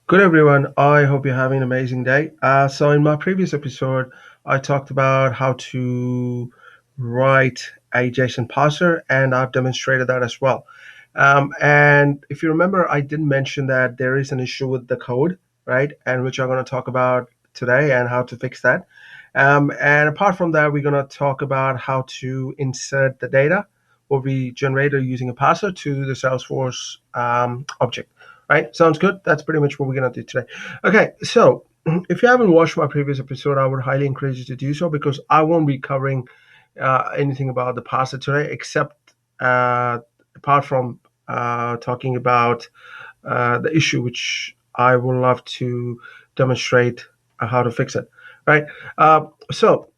Good everyone. I hope you're having an amazing day. So in my previous episode, I talked about how to write a JSON parser, and I've demonstrated that as well. And if you remember, I did mention that there is an issue with the code, right? And which I'm going to talk about today and how to fix that. And apart from that, we're going to talk about how to insert the data what we generated using a parser to the Salesforce object. Right? Sounds good. That's pretty much what we're gonna do today. Okay, so if you haven't watched my previous episode, I would highly encourage you to do so because I won't be covering anything about the parser today, except apart from talking about the issue, which I would love to demonstrate how to fix it. Right. So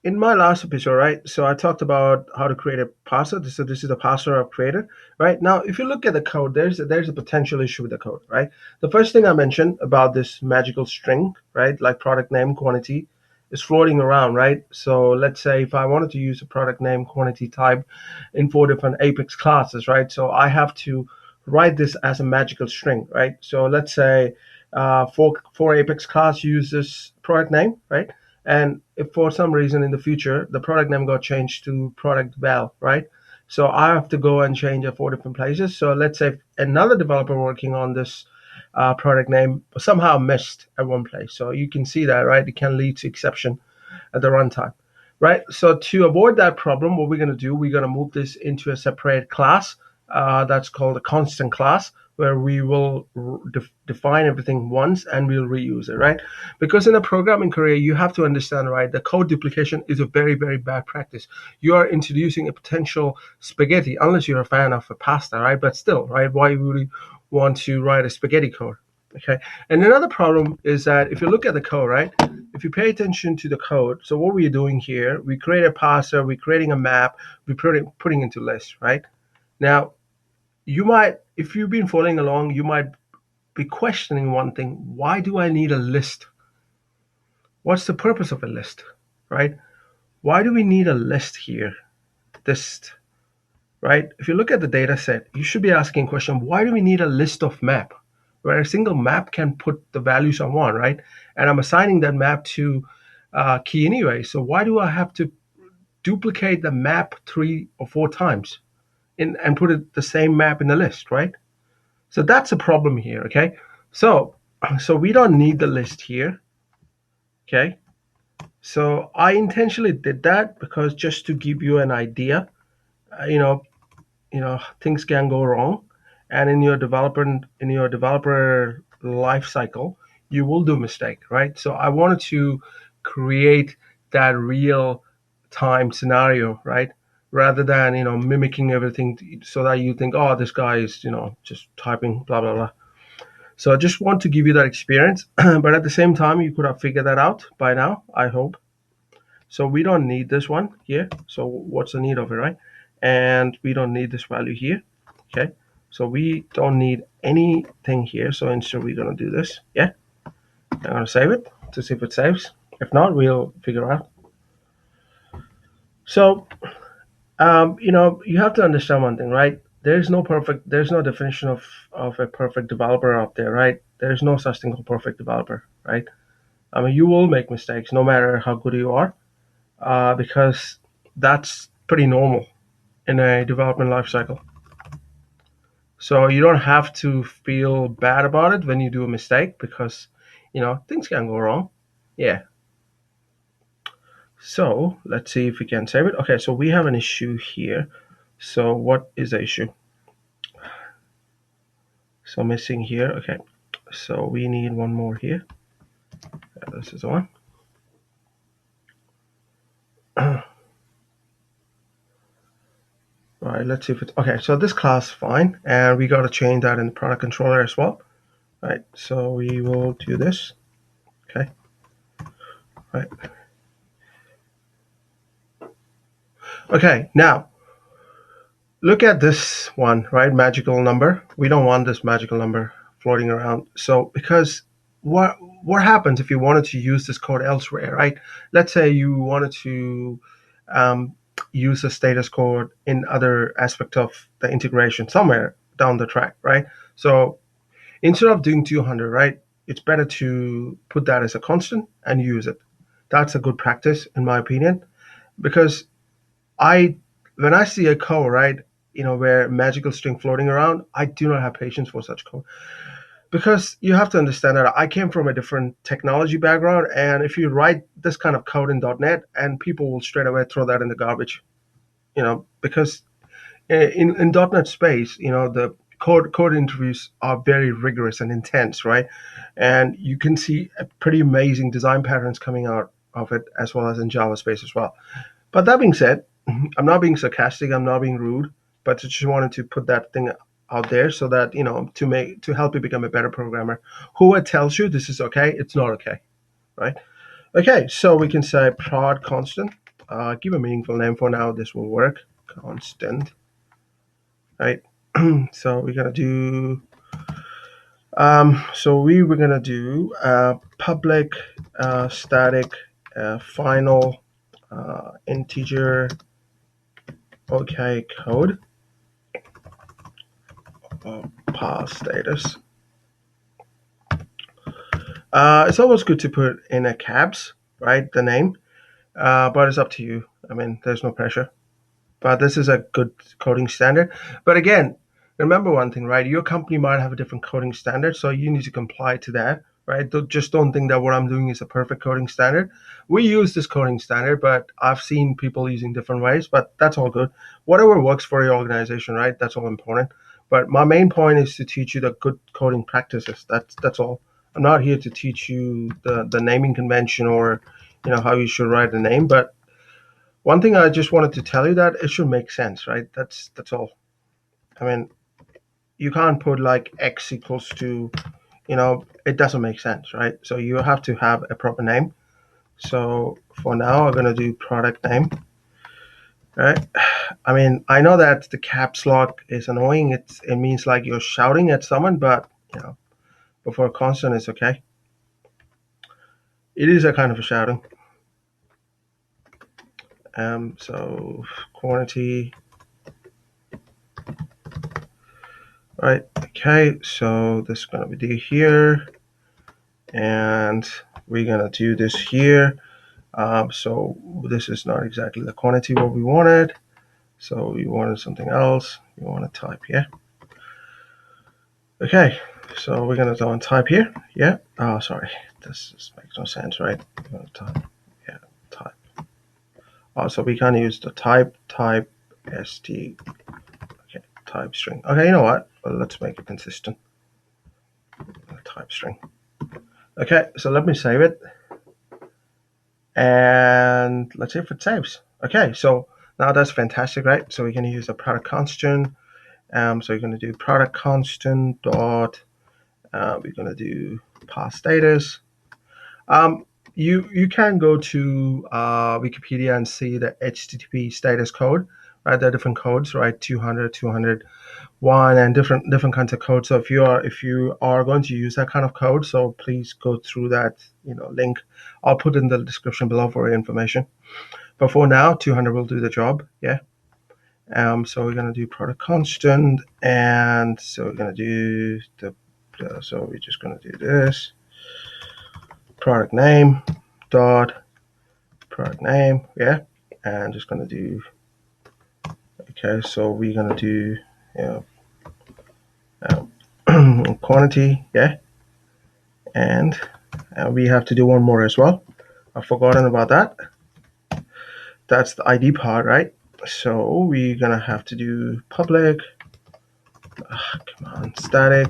in my last episode, right? So I talked about how to create a parser. So this is the parser I've created, right? Now, if you look at the code, there's a potential issue with the code, right? The first thing I mentioned about this magical string, right, like product name quantity, is floating around, right? So let's say if I wanted to use a product name quantity type in four different Apex classes, right? So I have to write this as a magical string, right? So let's say for Apex class use this product name, right? And if for some reason in the future the product name got changed to product bell, right? So I have to go and change it four different places. So let's say another developer working on this product name somehow missed at one place. So you can see that, right? It can lead to exception at the runtime, right? So to avoid that problem, what we're going to do, we're going to move this into a separate class that's called a constant class, where we will define everything once and we'll reuse it, right? Because in a programming career, you have to understand, right? The code duplication is a very, very bad practice. You are introducing a potential spaghetti, unless you're a fan of a pasta, right? But still, right? Why would you want to write a spaghetti code? Okay. And another problem is that if you look at the code, right? If you pay attention to the code, so what we're doing here, we create a parser, we're creating a map, we're putting into lists, right? Now, you might, if you've been following along, you might be questioning one thing. Why do I need a list? What's the purpose of a list, right? Why do we need a list here? This, right? If you look at the data set, you should be asking a question, why do we need a list of map? Where a single map can put the values I want, right? And I'm assigning that map to key anyway. So why do I have to duplicate the map three or four times and put it the same map in the list, right? So that's a problem here, okay? So we don't need the list here, okay? So I intentionally did that because just to give you an idea, uh, you know, things can go wrong, and in your developer life cycle, you will do mistake, right? So I wanted to create that real time scenario, right? Rather than mimicking everything so that you think, oh, this guy is just typing blah blah blah. So I just want to give you that experience, but at the same time, you could have figured that out by now, I hope. So we don't need this one here. So what's the need of it, right? And we don't need this value here. Okay. So we don't need anything here. So instead we're gonna do this. Yeah. I'm gonna save it to see if it saves. If not, we'll figure out. So you have to understand one thing, right? There's no definition of a perfect developer out there, right? There's no such thing called perfect developer, right? I mean, you will make mistakes no matter how good you are, because that's pretty normal in a development life cycle. So you don't have to feel bad about it when you do a mistake because things can go wrong. Yeah. So let's see if we can save it. Okay, so we have an issue here. So what is the issue? So missing here. Okay. So we need one more here. This is the one. All right, let's see if it's okay. So this class fine, and we got to change that in the product controller as well. All right, so we will do this. Okay. All right. Okay, now look at this one, right? Magical number. We don't want this magical number floating around. So because what happens if you wanted to use this code elsewhere, right? Let's say you wanted to um, use the status code in other aspect of the integration somewhere down the track, right? So instead of doing 200, right? it's better to put that as a constant and use it. That's a good practice, in my opinion, because I, when I see a code, right, where magical string floating around, I do not have patience for such code because you have to understand that I came from a different technology background, and if you write this kind of code in .NET, and people will straight away throw that in the garbage, because in .NET space, the code interviews are very rigorous and intense, right? And you can see pretty amazing design patterns coming out of it, as well as in Java space as well. But that being said, I'm not being sarcastic. I'm not being rude, but I just wanted to put that thing out there so that to help you become a better programmer. Who tells you this is okay? It's not okay, right? Okay, so we can say prod constant. Give a meaningful name for now. This will work. Constant, right? So we're gonna do. So we were gonna do public static final integer okay code pass status. It's always good to put in a caps, right? The name, but it's up to you. I mean, there's no pressure. But this is a good coding standard. But again, remember one thing, right? Your company might have a different coding standard, so you need to comply to that, right? Just don't think that what I'm doing is a perfect coding standard. We use this coding standard, but I've seen people using different ways, but that's all good. Whatever works for your organization, right? That's all important. But my main point is to teach you the good coding practices. That's all. I'm not here to teach you the naming convention or how you should write a name, but one thing I just wanted to tell you that it should make sense, right? That's all. I mean, you can't put like x equals to, it doesn't make sense, right? So you have to have a proper name. So for now, I'm gonna do product name, right? I mean, I know that the caps lock is annoying. It means like you're shouting at someone, but before constant is okay. It is a kind of a shouting. So quantity. Right, okay, so this is gonna be here, and we're gonna do this here. So this is not exactly the quantity what we wanted. So we wanted something else. We want to type here. Okay, so we're gonna go and type here. Yeah. Oh, sorry, this makes no sense, right? We're gonna type. Yeah, type. Oh, so we can use the type st. Okay, type string. Okay, you know what? Well, let's make it consistent. Type string. Okay, so let me save it. And let's see if it saves. Okay, so now that's fantastic, right? So we're going to use a product constant. So we're going to do product constant dot. We're going to do pass status. You can go to Wikipedia and see the HTTP status code, right? There are different codes, right? 200, 201, and different kinds of codes. So if you are going to use that kind of code, so please go through that link. I'll put in the description below for your information. But for now, 200 will do the job. Yeah. So we're gonna do product constant, and so we're gonna do so we're just gonna do this product name dot product name. Yeah, and just gonna do. Okay, so we're gonna do quantity. Yeah, and we have to do one more as well. I've forgotten about that. That's the ID part, right? So we're gonna have to do public. Come on, static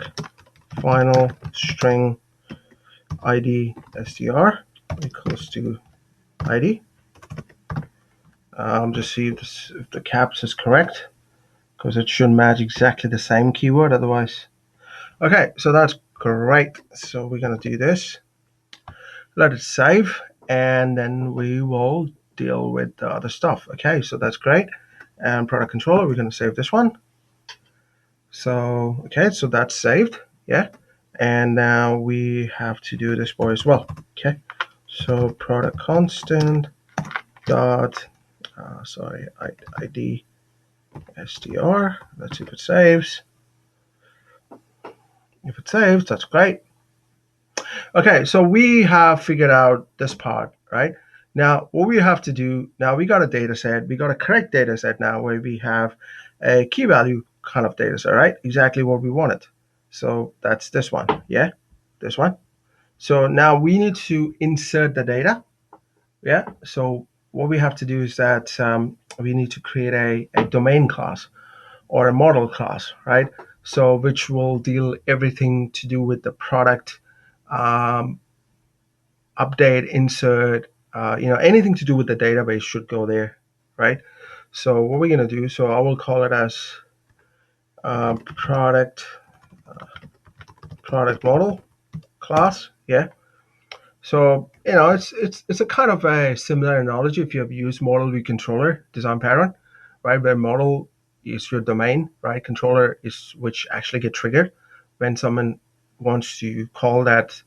final string ID str equals to ID. Just see if the caps is correct, because it should match exactly the same keyword otherwise. Okay, so that's great. So we're gonna do this. Let it save, and then we will deal with the other stuff. Okay, so that's great. And product controller, we're gonna save this one. So okay, so that's saved. Yeah, and now we have to do this boy as well. Okay, so product constant dot ID str. Let's see if it saves. If it saves, that's great. Okay, so we have figured out this part, right? Now, what we have to do now, we got a data set, we got a correct data set now where we have a key value kind of data set, right? Exactly what we wanted. So that's this one, yeah, this one. So now we need to insert the data, yeah. So what we have to do is that we need to create a domain class or a model class, right? So which will deal everything to do with the product um, update, insert, anything to do with the database should go there, right? So what we're gonna do, so I will call it as product product model class, yeah. So it's a kind of a similar analogy if you have used model view controller design pattern, right? Where model is your domain, right? Controller is which actually get triggered when someone wants to call that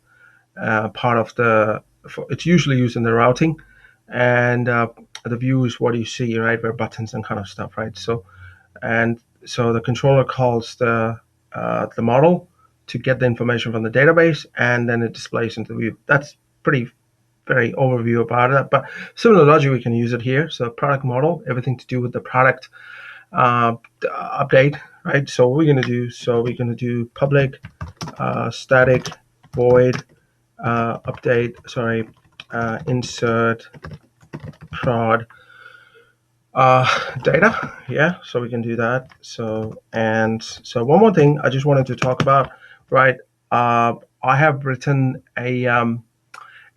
part of the. It's usually used in the routing, and the view is what you see, right? Where buttons and kind of stuff, right? So the controller calls the model to get the information from the database, and then it displays into the view. That's pretty very overview about it. But similar logic, we can use it here. So product model, everything to do with the product update, right? So what we're going to do, so we're going to do public static void update, sorry, insert prod data. Yeah, so we can do that. So one more thing I just wanted to talk about, right? I have written a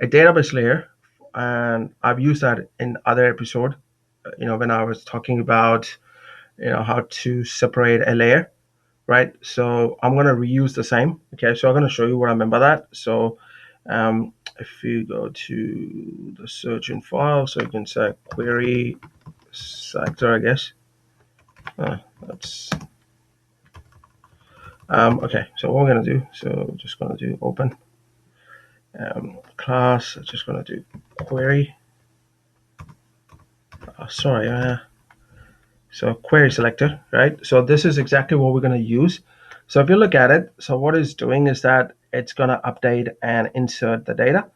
database layer, and I've used that in other episode. When I was talking about how to separate a layer, right? So I'm gonna reuse the same. Okay, so I'm gonna show you what I mean by that. So if you go to the search in file, so you can say query sector, I guess. That's okay. So what we're gonna do, so we're just gonna do open class. I'm just gonna do query. Sorry, so query selector, right? So this is exactly what we're going to use. So if you look at it, so what it's doing is that it's going to update and insert the data.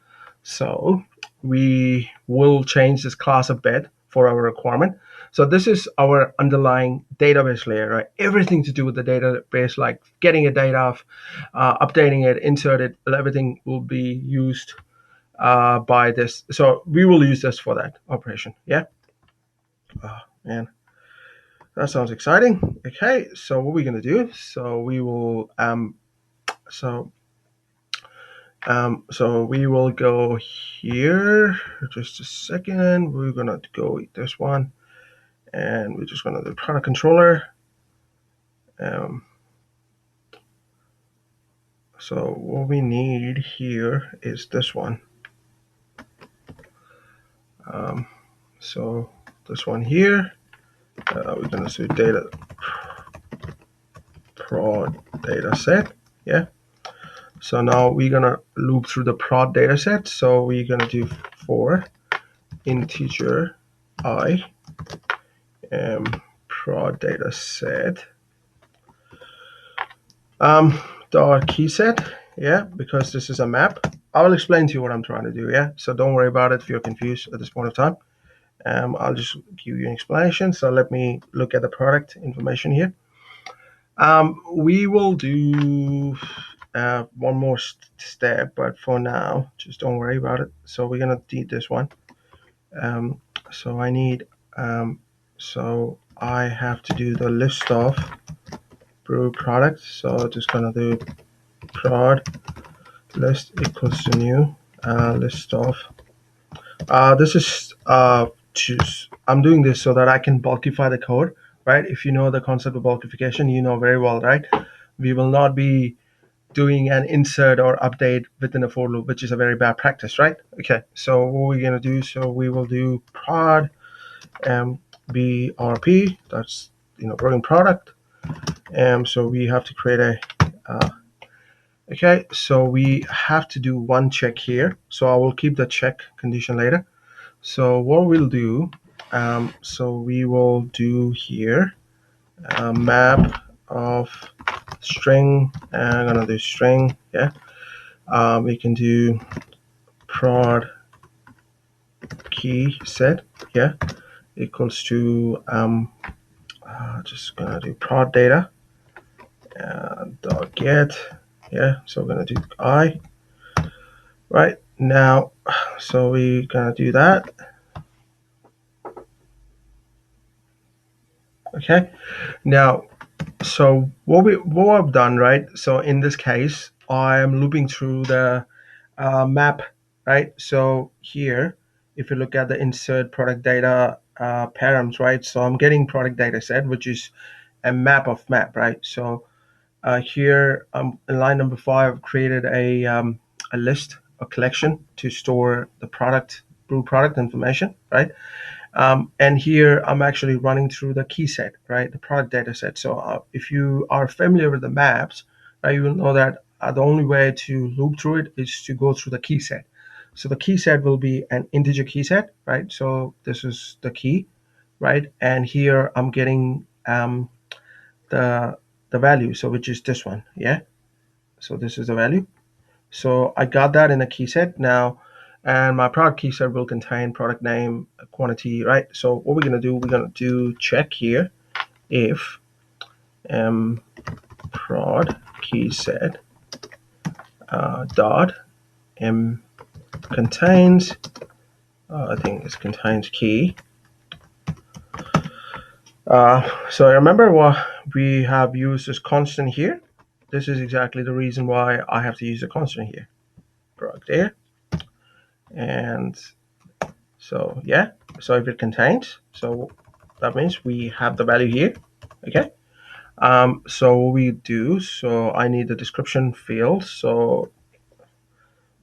So we will change this class a bit for our requirement. So this is our underlying database layer, right? Everything to do with the database, like getting a data off, updating it, insert it, everything will be used by this. So we will use this for that operation. Yeah. Oh, man. That sounds exciting. Okay, so what we're gonna do? So we will so we will go here. Just a second. We're gonna go with this one, and we're just gonna do product controller. So what we need here is this one. So this one here. We're gonna do data prod data set. Yeah. So now we're gonna loop through the prod data set. So we're gonna do for integer I prod data set dot key set. Yeah, because this is a map. I will explain to you what I'm trying to do. Yeah, so don't worry about it if you're confused at this point of time. I'll just give you an explanation. So let me look at the product information here. We will do one more step, but for now, just don't worry about it. So we're gonna need this one. So I need, so I have to do the list of brew products. So just gonna do prod list equals to new list of. This is choose. I'm doing this so that I can bulkify the code, right? If you know the concept of bulkification, you know very well, right? We will not be doing an insert or update within a for loop, which is a very bad practice, right? Okay, so what we're gonna do, so we will do prod BRP, that's brewing product. So we have to create a okay, so we have to do one check here. So I will keep the check condition later. So what we'll do, so we will do here a map of string, and I'm gonna do string, yeah. We can do prod key set, yeah, equals to just gonna do prod data dot get, yeah. So we're gonna do I right now. So we're gonna do that. Okay. Now, so what I've done, right? So in this case, I am looping through the map, right? So here, if you look at the insert product data params, right? So I'm getting product data set, which is a map of map, right? So here, in line number 5, I've created a list, a collection to store the brew product information, right? And here I'm actually running through the key set, right? The product data set. So if you are familiar with the maps, right, you will know that the only way to loop through it is to go through the key set. So the key set will be an integer key set, right? So this is the key, right? And here I'm getting the value, so which is this one, yeah. So this is the value. So I got that in a key set now, and my product key set will contain product name, quantity, right? So what we're gonna do check here if prod key set dot m contains, I think it contains key. So remember what we have used this constant here. This is exactly the reason why I have to use a constant here. Product there. And so yeah, so if it contains, so that means we have the value here. Okay. So what we do, so I need the description field. So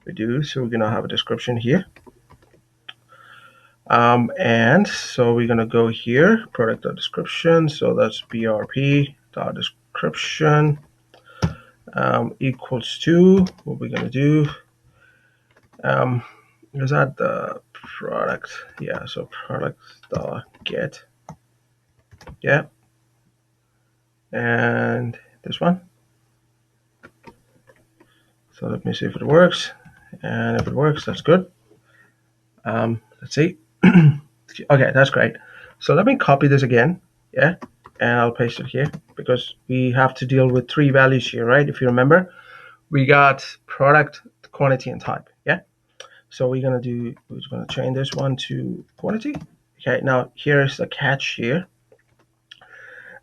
we're gonna have a description here. And so we're gonna go here, product description. So that's brp dot description equals to what we're gonna do. Is that the product? Yeah. So product dot get. Yeah. And this one. So let me see if it works. And if it works, that's good. Let's see. Okay, that's great. So let me copy this again. Yeah. And I'll paste it here because we have to deal with 3 values here, right? If you remember, we got product, quantity, and type. Yeah. So we're gonna change this one to quantity. Okay. Now here's the catch here.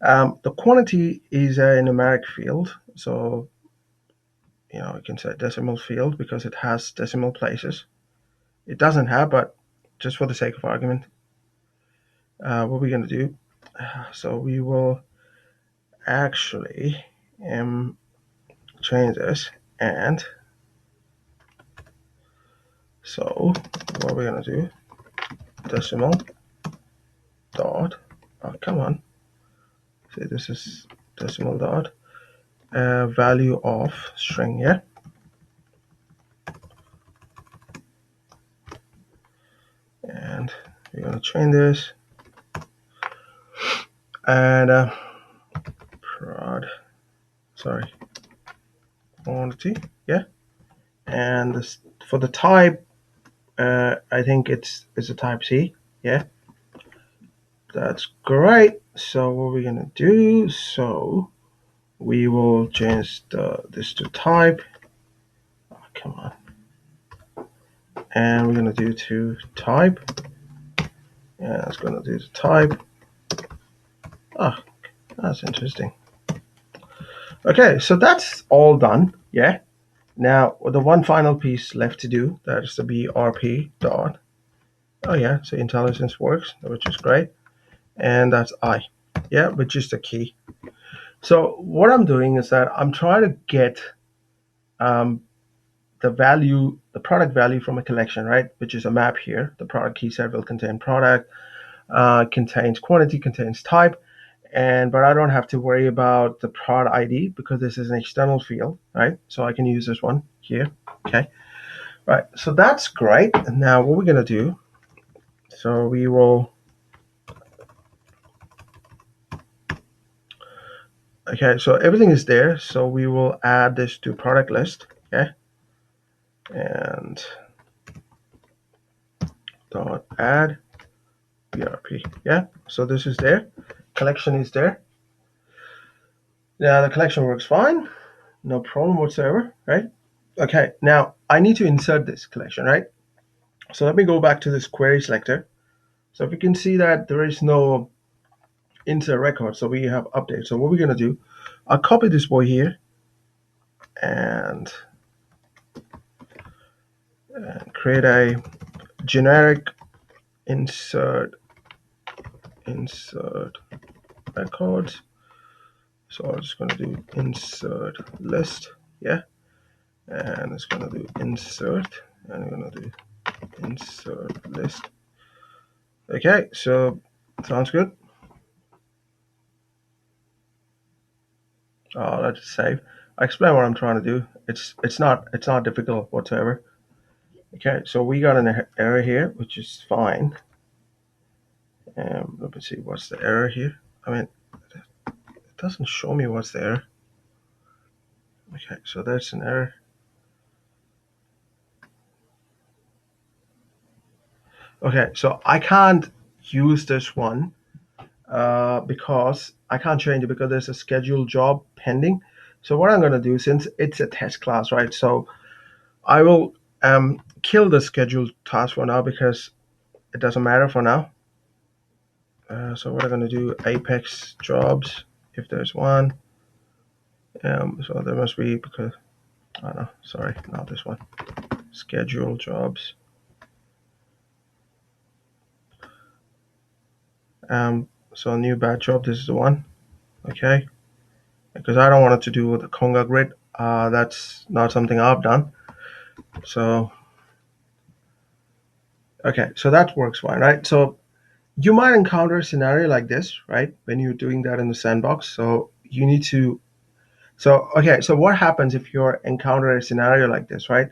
The quantity is a numeric field, so we can say decimal field because it has decimal places. It doesn't have, but just for the sake of argument, what we're going to do, so we will actually change this, and so what we're going to do, decimal dot, oh come on, see this is decimal dot, value of string, yeah. And we're going to change this, and quantity, yeah. And this, for the type, I think it's a type C, yeah. That's great. So what we're gonna do, so we will change this to type. Oh, come on. And we're gonna do to type. Yeah, it's gonna do the type. Oh, that's interesting. Okay, so that's all done. Yeah. Now the one final piece left to do, that is the brp dot. Oh yeah, so intelligence works, which is great. And that's I. Yeah, which is the key. So what I'm doing is that I'm trying to get the product value from a collection, right? Which is a map here. The product key set will contain product, contains quantity, contains type, but I don't have to worry about the product ID because this is an external field, right? So I can use this one here. Okay, right. So that's great. And now what we're gonna do? So we will. Okay, so everything is there. So we will add this to product list. Okay. and dot add BRP. Yeah, so this is there. Collection is there. Now the collection works fine. No problem whatsoever, right? Okay, now I need to insert this collection, right? So let me go back to this query selector. So if you can see that there is no insert record, so we have update. So what we're gonna do, I'll copy this boy here and create a generic insert records. So I'm just gonna do insert list, yeah, and it's gonna do insert, and I'm gonna do insert list. Okay, so sounds good. Let's save. I explain what I'm trying to do. It's not difficult whatsoever. Okay, so we got an error here, which is fine. Let me see what's the error here. I mean, it doesn't show me what's the error. Okay, so that's an error. Okay, so I can't use this one because I can't change it because there's a scheduled job pending. So what I'm going to do, since it's a test class, right? So I will kill the scheduled task for now because it doesn't matter for now. So what I'm going to do, Apex jobs, if there's one. So there must be because, I don't know, sorry, not this one. Schedule jobs. So new batch job, this is the one. Okay. Because I don't want it to do with the Conga grid. That's not something I've done. So, okay, so that works fine, right? So you might encounter a scenario like this, right? When you're doing that in the sandbox. So you need to, so, okay, so what happens if you encounter a scenario like this, right?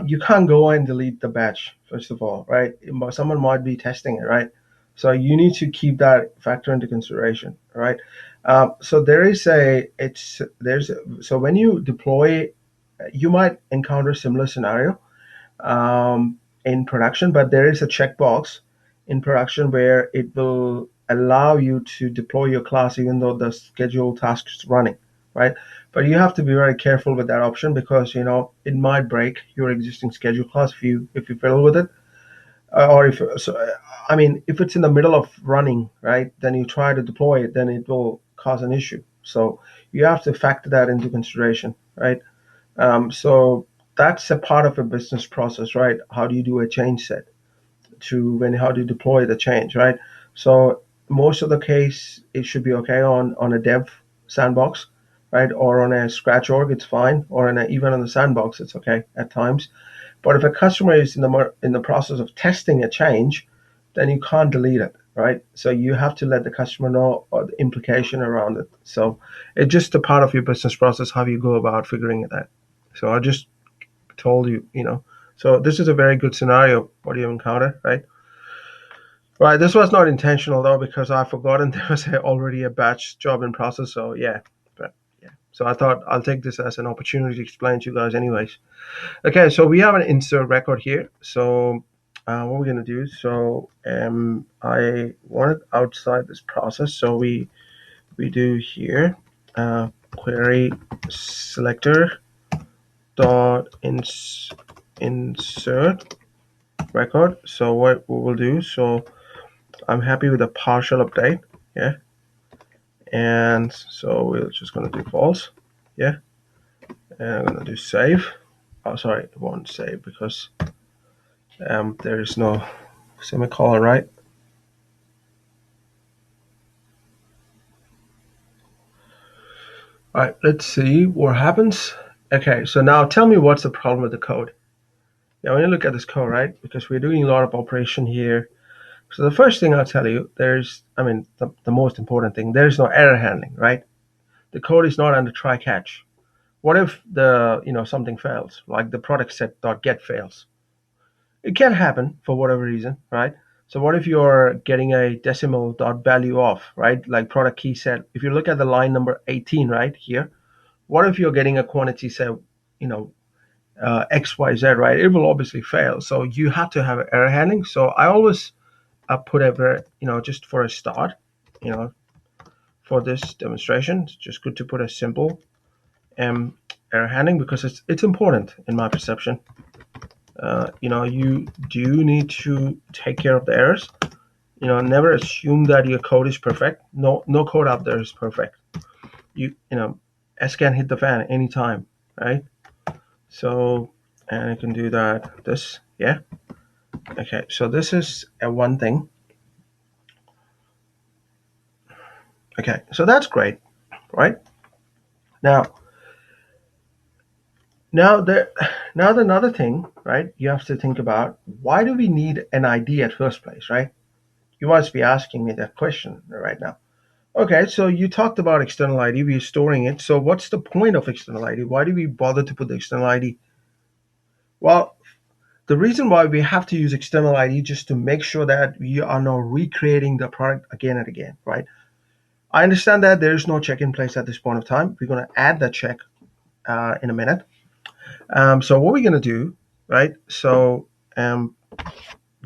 You can't go and delete the batch, first of all, right? Someone might be testing it, right? So you need to keep that factor into consideration, right? So so when you deploy, you might encounter a similar scenario in production, but there is a checkbox in production where it will allow you to deploy your class even though the scheduled task is running, right? But you have to be very careful with that option because it might break your existing schedule class if you fiddle with it, or if so. I mean, if it's in the middle of running, right, then you try to deploy it, then it will cause an issue. So you have to factor that into consideration, right? So that's a part of a business process, right? How do you do a change set how do you deploy the change, right? So most of the case, it should be okay on a dev sandbox, right? Or on a scratch org, it's fine. Or even on the sandbox, it's okay at times. But if a customer is in the process of testing a change, then you can't delete it, right? So you have to let the customer know the implication around it. So it's just a part of your business process how you go about figuring it out. So I just told you. So this is a very good scenario. What do you encounter, right? Right. This was not intentional though because I forgotten there was already a batch job in process. So yeah, but yeah. So I thought I'll take this as an opportunity to explain to you guys, anyways. Okay, so we have an insert record here. So what we're gonna do? So I want it outside this process. So we do here query selector dot insert record. So what we will do? So I'm happy with a partial update. Yeah, and so we're just gonna do false. Yeah, and I'm gonna do save. Oh, sorry, it won't save because there is no semicolon, right? All right, let's see what happens. Okay, so now tell me what's the problem with the code. Now, when you look at this code, right, because we're doing a lot of operation here. So the first thing I'll tell you, the most important thing, there's no error handling, right? The code is not under try catch. What if something fails, like the product set dot get fails? It can happen for whatever reason, right? So what if you're getting a decimal dot value off, right? Like product key set. If you look at the line number 18 right here, what if you're getting a quantity say, you know, XYZ, right? It will obviously fail. So you have to have error handling. So I always put ever, just for a start, you know, for this demonstration, it's just good to put a simple um, error handling because it's important in my perception. You do need to take care of the errors. Never assume that your code is perfect. No code out there is perfect. S can hit the fan anytime, right? So, and I can do that. This, yeah. Okay, so this is a one thing. Okay, so that's great, right? Now, now there, now another thing, right? You have to think about why do we need an ID at first place, right? You must be asking me that question right now. Okay, so you talked about external ID. We're storing it. So what's the point of external ID? Why do we bother to put the external ID? Well, the reason why we have to use external ID just to make sure that we are not recreating the product again and again, right? I understand that there is no check in place at this point of time. We're going to add that check in a minute. So what we're going to do, right? So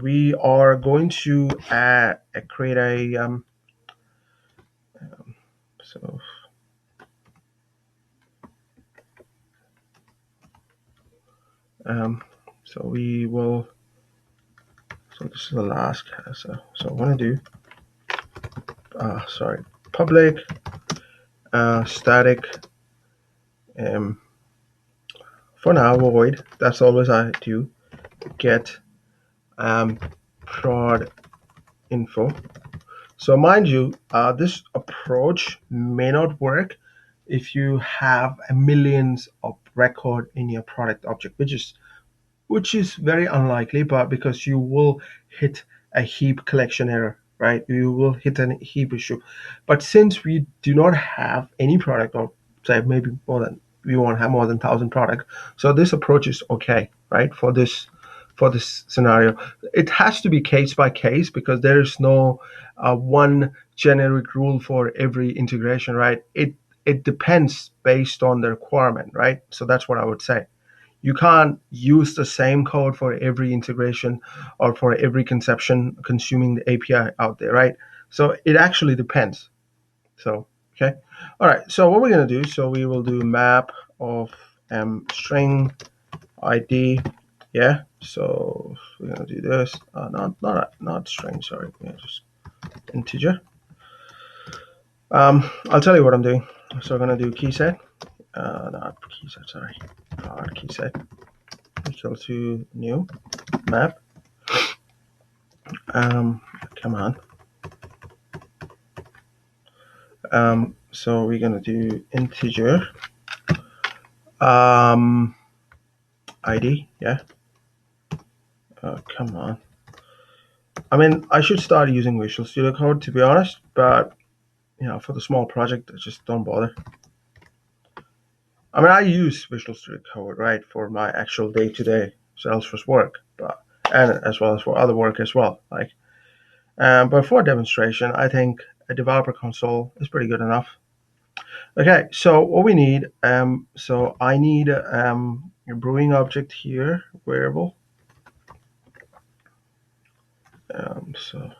we are going to create a so um, so we will. So this is the last. So I want to do. Sorry, public static. Um, for now, void. That's always I do. Get prod info. So mind you, this approach may not work if you have millions of record in your product object, which is very unlikely, but because you will hit a heap collection error, right? You will hit a heap issue. But since we do not have any product, or say maybe we won't have more than 1,000 products, so this approach is okay, right? For this scenario, it has to be case by case because there is no one generic rule for every integration, right? It depends based on the requirement, right? So that's what I would say. You can't use the same code for every integration or for every conception consuming the API out there, right? So it actually depends. So, okay. All right. So what we're going to do, so we will do map of string ID. Yeah. So we're going to do this. Not string, sorry. Yeah, just integer. I'll tell you what I'm doing. So I'm going to do key set. Not key set, sorry. Key set equal to new map. Come on. So we're gonna do integer ID. Yeah. Come on. I mean, I should start using Visual Studio Code to be honest, but for the small project, I just don't bother. I mean, I use Visual Studio Code, right, for my actual day-to-day Salesforce work, and as well as for other work as well. But for demonstration, I think a developer console is pretty good enough. Okay, so what we need, so I need a brewing object here, variable. So,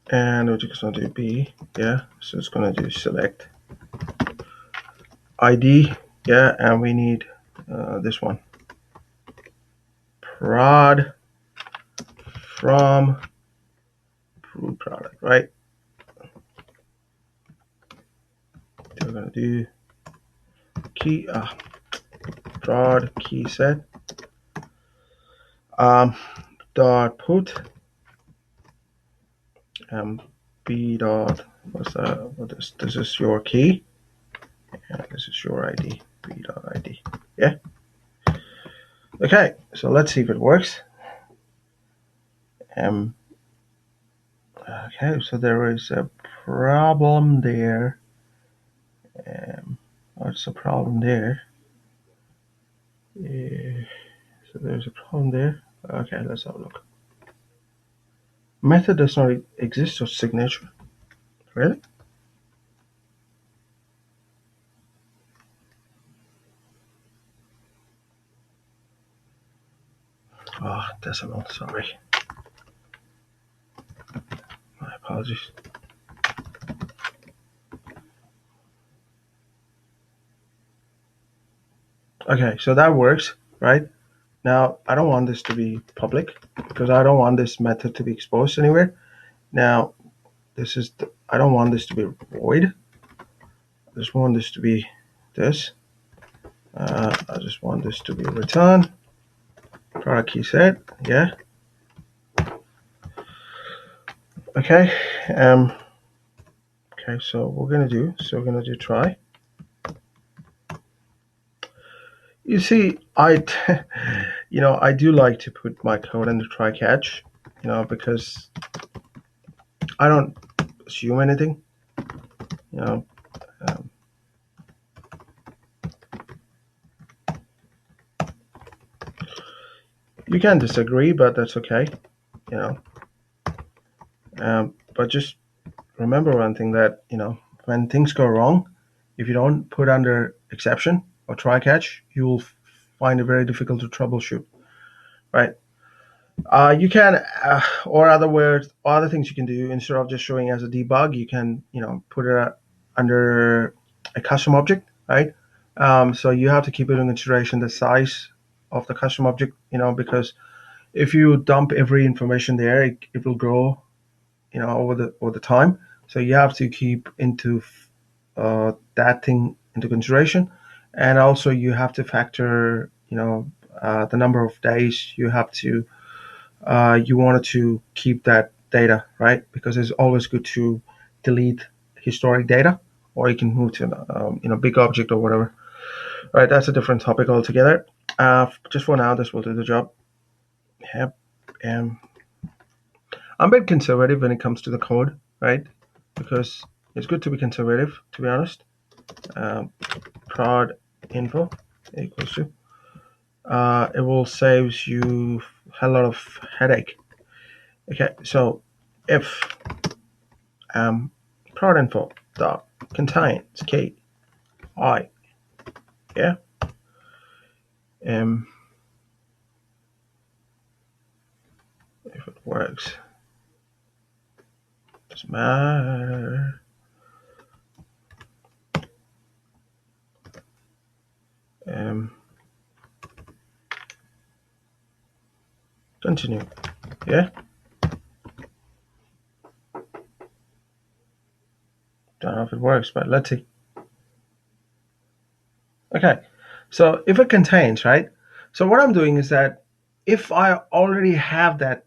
and we're just going to do B, yeah, so it's going to do select ID, yeah, and we need this one, prod from brew product, right? So we're going to do key, prod key set, dot put, b dot, what's that? This is your key, and this is your ID, b dot ID, yeah. Okay, so let's see if it works. Okay, so there is a problem there. What's the problem there? So there's a problem there. Okay, let's have a look. Method does not exist of signature. Really? Oh, decimal. Sorry, my apologies. Okay, so that works, right? Now, I don't want this to be public because I don't want this method to be exposed anywhere. Now, I don't want this to be void. I just want this to be this. I just want this to be return product key set. Yeah. Okay. Um. Okay. So we're gonna do try. You see, I do like to put my code in the try catch, because I don't assume anything. You know, um, you can disagree, but that's okay. You know, but just remember one thing that when things go wrong, if you don't put under exception or try catch, you will find it very difficult to troubleshoot. Right? You can, or other things you can do instead of just showing as a debug, you can, put it under a custom object, right? So you have to keep it in consideration the size of the custom object, because if you dump every information there, it will grow, over the time. So you have to keep into that thing into consideration, and also you have to factor, the number of days you wanted to keep that data, right? Because it's always good to delete historic data, or you can move to big object or whatever. Right, that's a different topic altogether. Just for now, this will do the job. Yep. Um, I'm a bit conservative when it comes to the code, right? Because it's good to be conservative, to be honest. Um, prod info equals to. It will save you a lot of headache. Okay, so if prod info dot contains key I, yeah, um, if it works, doesn't matter. Um, Continue, yeah. Don't know if it works, but let's see. Okay, so if it contains, right? So what I'm doing is that if I already have that,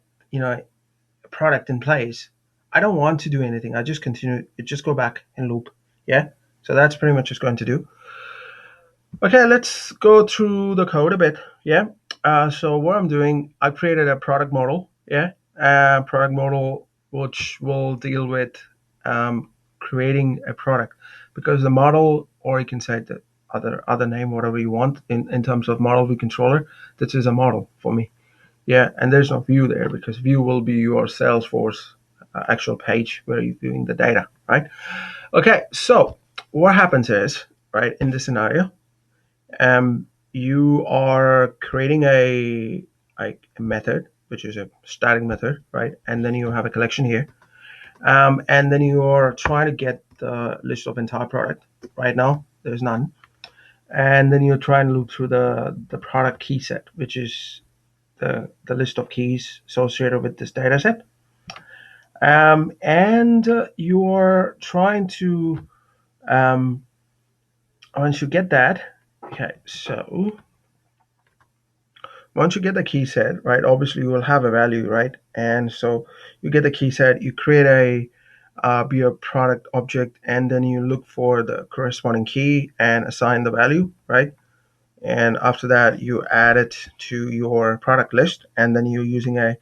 product in place, I don't want to do anything. I just continue, just go back and loop. Yeah. So that's pretty much just going to do. Okay, let's go through the code a bit. Yeah. So what I'm doing, I created a product model. Yeah. Product model which will deal with creating a product, because the model, or you can say the other name, whatever you want in terms of model view controller. This is a model for me. Yeah, and there's no view there because view will be your Salesforce actual page where you're viewing the data, right? Okay, so what happens is, right, in this scenario, you are creating a method, which is a static method, right? And then you have a collection here, and then you are trying to get the list of entire product. Right now, there's none, and then you're trying to look through the product key set, which is the list of keys associated with this data set. And you're trying to, um, once you get that, okay, so once you get the key set, right, obviously you will have a value, right? And so you get the key set, you create be a product object, and then you look for the corresponding key and assign the value, right? And after that, you add it to your product list, and then you're using a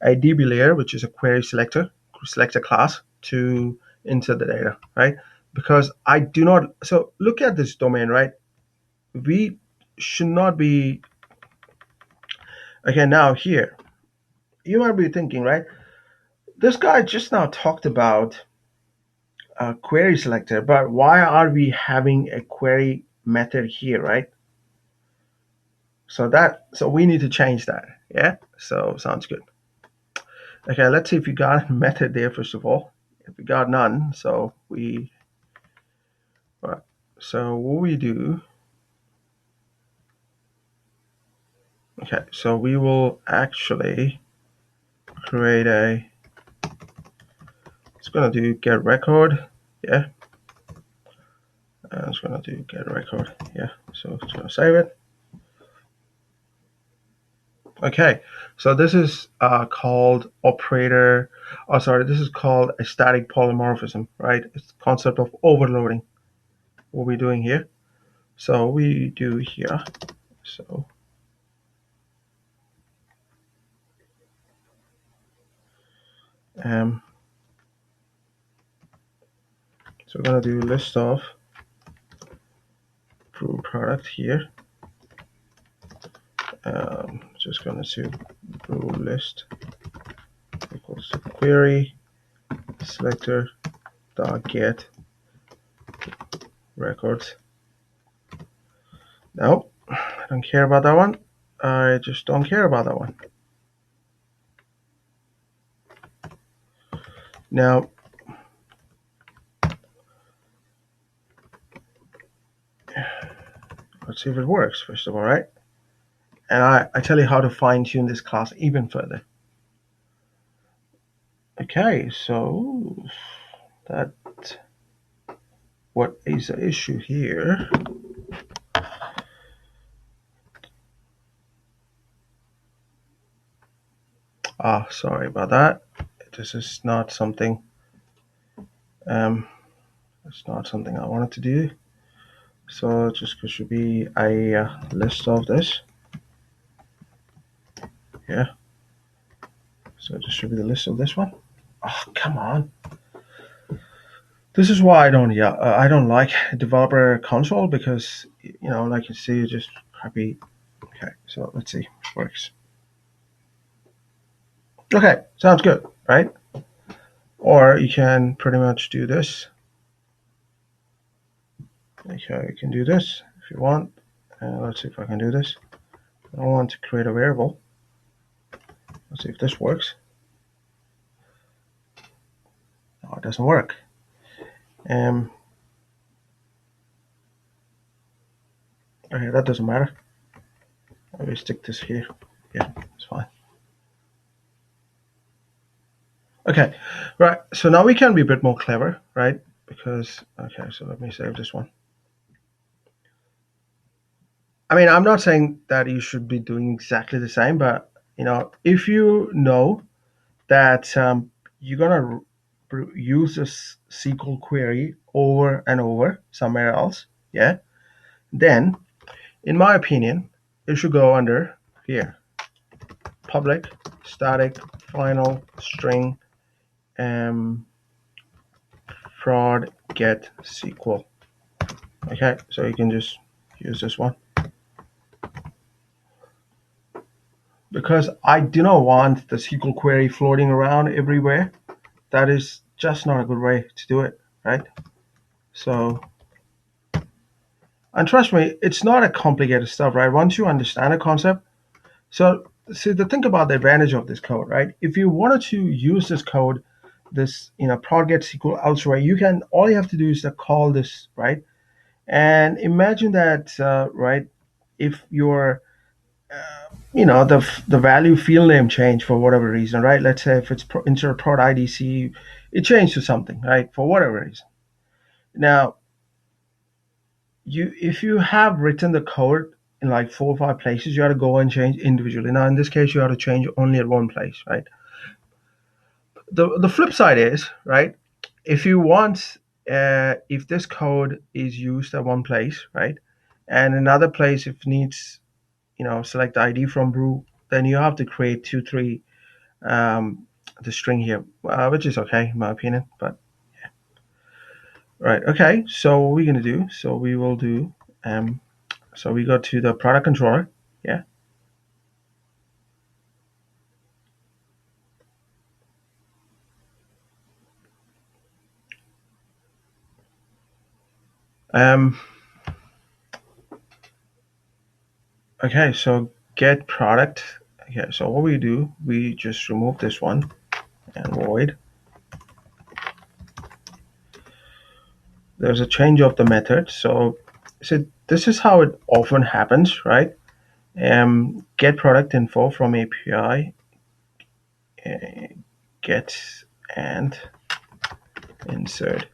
DB layer, which is a query selector, select a class to insert the data, right? Because I do not, so look at this domain, right? We should not be, okay, now here, you might be thinking, right? This guy just now talked about a query selector, but why are we having a query method here, right? So we need to change that. Yeah. So sounds good. Okay, let's see if you got a method there first of all. If we got none, so we right. So what we do, okay, so we will actually create a, it's gonna do get record, yeah. It's gonna do get record, yeah. So it's gonna save it. Okay, so this is called operator. Oh, sorry, this is called a static polymorphism, right? It's the concept of overloading. What we're doing here. So we do here. So um, so we're gonna do list of brew product here. Just gonna do brew list equals query selector dot get records. No, I don't care about that one. I just don't care about that one. Now, let's see if it works, first of all, right? And I tell you how to fine tune this class even further. Okay, so that what is the issue here? Sorry about that. This is not something. It's not something I wanted to do. So just should be a list of this. Yeah. So just should be the list of this one. Oh, come on. This is why I don't like developer console because like you see, it's just crappy. Okay, so let's see, if it works. Okay, sounds good, right? Or you can pretty much do this. Okay, you can do this if you want. Let's see if I can do this. I want to create a variable. Let's see if this works. No, it doesn't work. Okay, that doesn't matter. I will stick this here. Yeah, it's fine. Okay, right. So now we can be a bit more clever, right? Because, okay, so let me save this one. I mean, I'm not saying that you should be doing exactly the same, but, if you know that you're going to use this SQL query over and over somewhere else, yeah, then, in my opinion, it should go under here, public static final string fraud get SQL. Okay, so you can just use this one. Because I do not want the SQL query floating around everywhere. That is just not a good way to do it, right? So, and trust me, it's not a complicated stuff, right? Once you understand a concept, so see, to think about the advantage of this code, right? If you wanted to use this code, this prod get SQL elsewhere, you can, all you have to do is to call this, right? And imagine that, right? If your the value field name change for whatever reason, right? Let's say if it's instead of prod IDC, it changed to something, right? For whatever reason. Now, if you have written the code in like 4 or 5 places, you have to go and change individually. Now, in this case, you have to change only at one place, right? The flip side is, right? If you want, if this code is used at one place, right, and another place if needs, select the ID from brew, then you have to create 2, 3 the string here, which is okay in my opinion. But right, okay. So what we're gonna do? So we will do. So we go to the product controller. Yeah. Um. Okay, so get product. Okay, so what we do, we just remove this one and void. There's a change of the method. So this is how it often happens, right? Get product info from API, get and insert.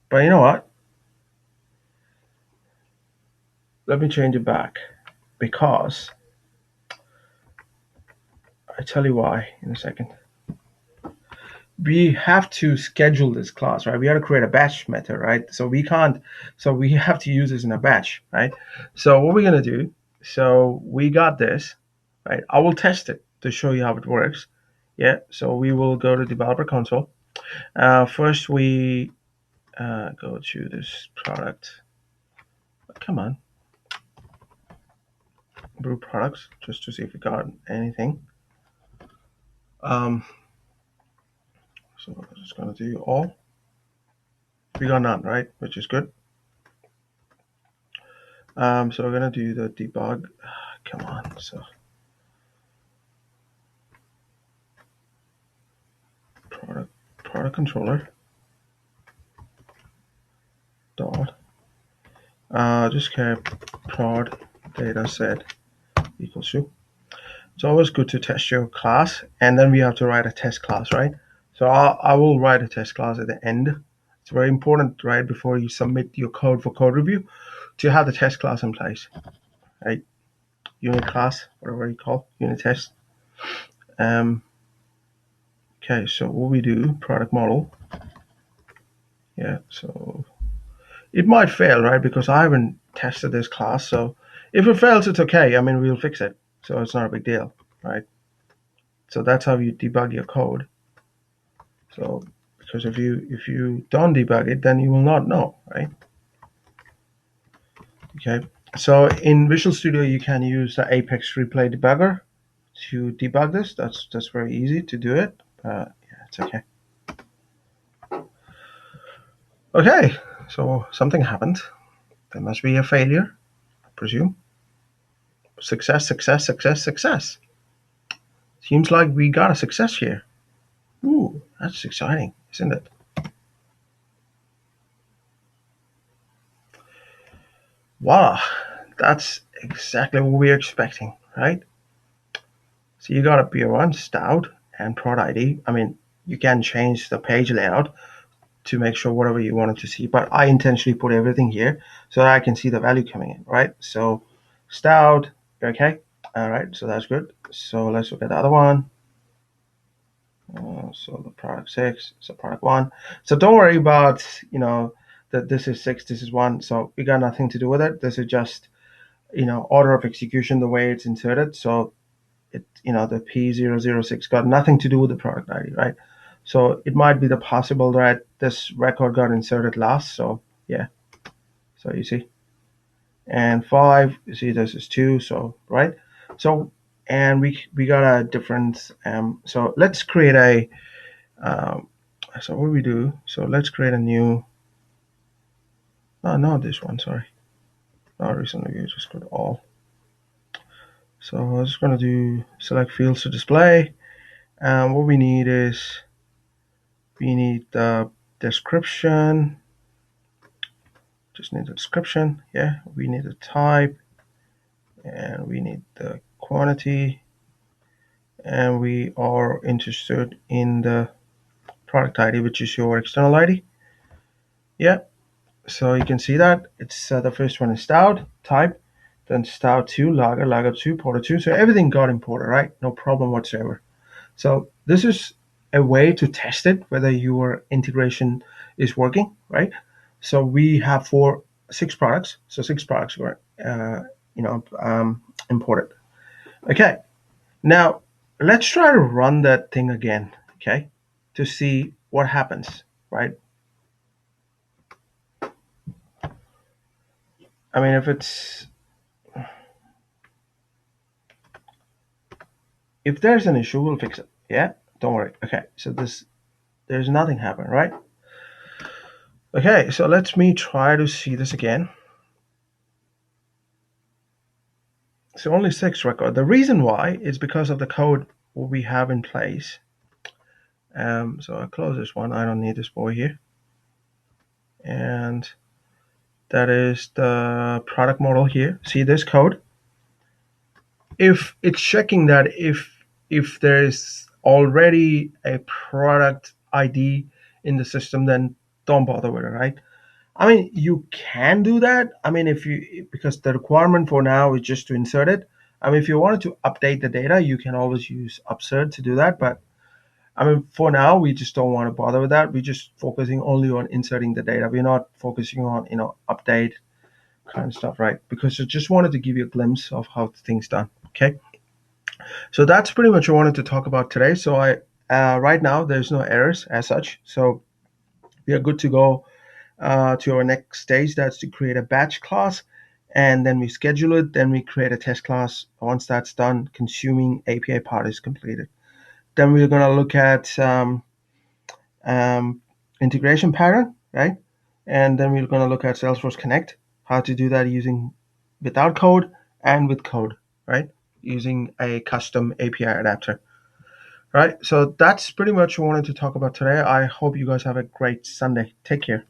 But you know what? Let me change it back because I tell you why in a second. We have to schedule this class, right? We have to create a batch method, right? So we can't, so we have to use this in a batch, right? So what we're gonna do, so we got this, right? I will test it to show you how it works. Yeah, so we will go to developer console. First we go to this product. Come on, brew products, just to see if we got anything. Um, so I'm just gonna do all. We got none, right? Which is good. So we're gonna do the debug. Come on, so product product controller dot just care prod data set equals to. It's always good to test your class, and then we have to write a test class, right? So I will write a test class at the end. It's very important, right, before you submit your code for code review, to have the test class in place, right? Unit class, whatever you call unit test. Um, okay, so what we do, product model. Yeah, so it might fail, right? Because I haven't tested this class. So if it fails, it's okay. I mean, we'll fix it. So it's not a big deal, right? So that's how you debug your code. So because if you don't debug it, then you will not know, right? Okay. So in Visual Studio, you can use the Apex Replay debugger to debug this. That's very easy to do it. Yeah, it's okay. Okay. So something happened. There must be a failure, I presume. Success, success, success, success. Seems like we got a success here. Ooh, that's exciting, isn't it? Wow, that's exactly what we're expecting, right? So you got a beer one, stout, and prod ID. I mean, you can change the page layout to make sure whatever you wanted to see, but I intentionally put everything here so that I can see the value coming in, right? So stout, okay, all right, so that's good. So let's look at the other one. So the product six, so product one. So don't worry about, that this is six, this is one. So we got nothing to do with it. This is just, order of execution, the way it's inserted. So the P006 got nothing to do with the product ID, right? So it might be the possible that this record got inserted last. So yeah, so you see, and five, you see this is two. So right, so and we got a different. So let's create a um, so what we do, so let's create a new, no, not this one, sorry. Not recently, we just got all. So I'm just going to do select fields to display. And what we need is, we need the description. Just need the description. Yeah, we need the type. And we need the quantity. And we are interested in the product ID, which is your external ID. Yeah, so you can see that it's the first one is stout type, then stout 2, lager 2, porter 2. So everything got imported, right? No problem whatsoever. So this is a way to test it, whether your integration is working, right? So we have six products. So six products were, imported. Okay. Now let's try to run that thing again, okay, to see what happens, right? I mean, if there's an issue, we'll fix it. Yeah, don't worry. Okay, so there's nothing happened, right? Okay, so let me try to see this again. So only six record. The reason why is because of the code we have in place. So I close this one. I don't need this boy here. And that is the product model here. See this code? If it's checking that if there's already a product ID in the system, then don't bother with it, right? I mean, you can do that. I mean, if you because the requirement for now is just to insert it. I mean, if you wanted to update the data, you can always use upsert to do that. But I mean, for now, we just don't want to bother with that. We're just focusing only on inserting the data. We're not focusing on update kind of stuff, right? Because I just wanted to give you a glimpse of how things done. Okay, so that's pretty much what I wanted to talk about today. So I right now there's no errors as such, so we are good to go to our next stage. That's to create a batch class, and then we schedule it. Then we create a test class. Once that's done, consuming API part is completed. Then we're gonna look at um, integration pattern, right? And then we're going to look at Salesforce Connect, how to do that using without code and with code, right? Using a custom API adapter, right? So that's pretty much what I wanted to talk about today. I hope you guys have a great Sunday. Take care.